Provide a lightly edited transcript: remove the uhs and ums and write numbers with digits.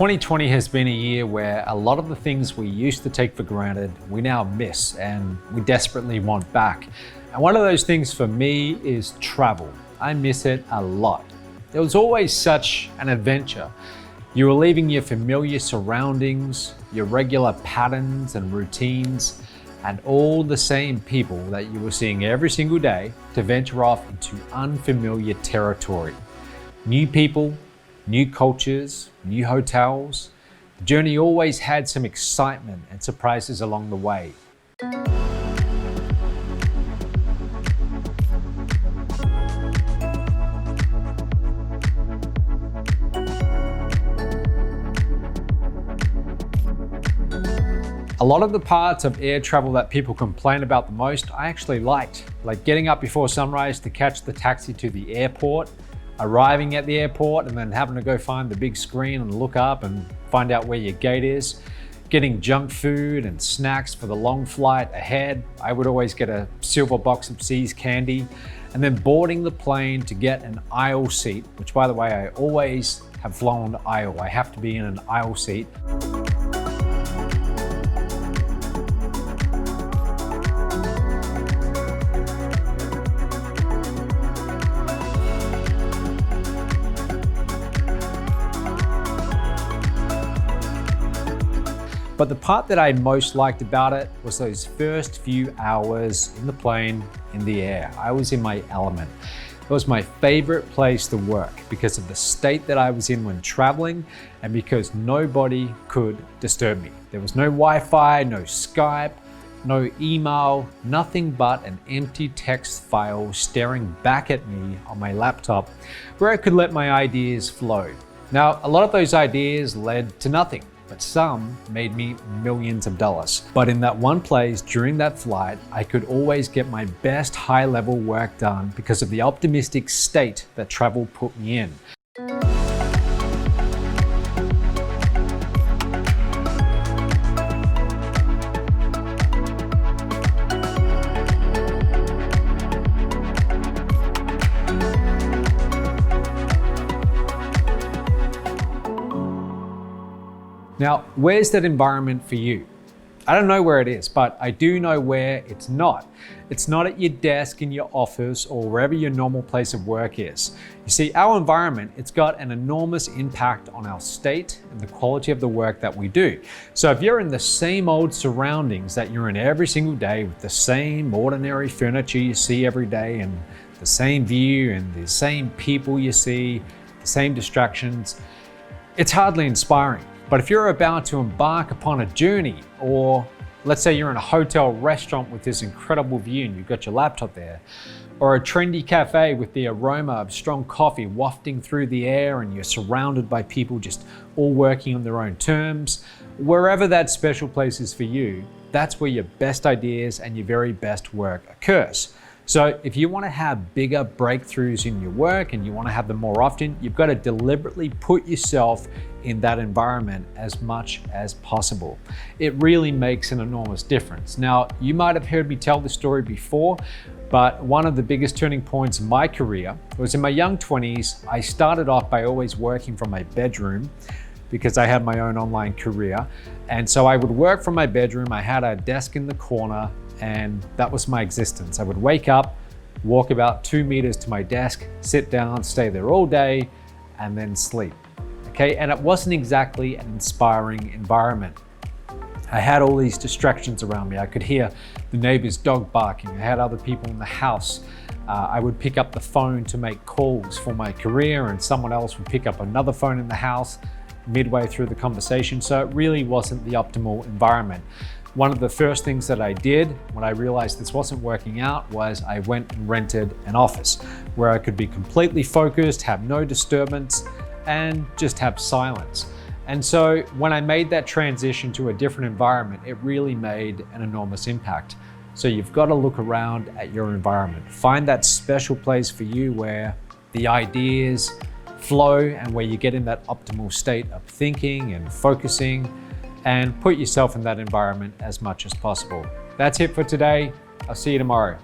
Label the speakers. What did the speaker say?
Speaker 1: 2020 has been a year where a lot of the things we used to take for granted, we now miss and we desperately want back. And one of those things for me is travel. I miss it a lot. It was always such an adventure. You were leaving your familiar surroundings, your regular patterns and routines, and all the same people that you were seeing every single day to venture off into unfamiliar territory. New people, new cultures, new hotels. The journey always had some excitement and surprises along the way. A lot of the parts of air travel that people complain about the most, I actually liked. Like getting up before sunrise to catch the taxi to the airport, arriving at the airport and then having to go find the big screen and look up and find out where your gate is, getting junk food and snacks for the long flight ahead. I would always get a silver box of See's candy, and then boarding the plane to get an aisle seat, which by the way, I always have flown aisle. I have to be in an aisle seat. But the part that I most liked about it was those first few hours in the plane, in the air. I was in my element. It was my favorite place to work because of the state that I was in when traveling and because nobody could disturb me. There was no Wi-Fi, no Skype, no email, nothing but an empty text file staring back at me on my laptop where I could let my ideas flow. Now, a lot of those ideas led to nothing, but some made me millions of dollars. But in that one place during that flight, I could always get my best high-level work done because of the optimistic state that travel put me in. Now, where's that environment for you? I don't know where it is, but I do know where it's not. It's not at your desk in your office or wherever your normal place of work is. You see, our environment, it's got an enormous impact on our state and the quality of the work that we do. So if you're in the same old surroundings that you're in every single day with the same ordinary furniture you see every day and the same view and the same people you see, the same distractions, it's hardly inspiring. But if you're about to embark upon a journey, or let's say you're in a hotel restaurant with this incredible view and you've got your laptop there, or a trendy cafe with the aroma of strong coffee wafting through the air and you're surrounded by people just all working on their own terms, wherever that special place is for you, that's where your best ideas and your very best work occurs. So if you want to have bigger breakthroughs in your work and you want to have them more often, you've got to deliberately put yourself in that environment as much as possible. It really makes an enormous difference. Now, you might have heard me tell this story before, but one of the biggest turning points in my career was in my young 20s. I started off by always working from my bedroom because I had my own online career. And so I would work from my bedroom. I had a desk in the corner, and that was my existence. I would wake up, walk about 2 meters to my desk, sit down, stay there all day, and then sleep. Okay, and it wasn't exactly an inspiring environment. I had all these distractions around me. I could hear the neighbor's dog barking. I had other people in the house. I would pick up the phone to make calls for my career, and someone else would pick up another phone in the house midway through the conversation. So it really wasn't the optimal environment. One of the first things that I did when I realized this wasn't working out was I went and rented an office where I could be completely focused, have no disturbance, and just have silence. And so when I made that transition to a different environment, it really made an enormous impact. So you've got to look around at your environment. Find that special place for you where the ideas flow and where you get in that optimal state of thinking and focusing, and put yourself in that environment as much as possible. That's it for today. I'll see you tomorrow.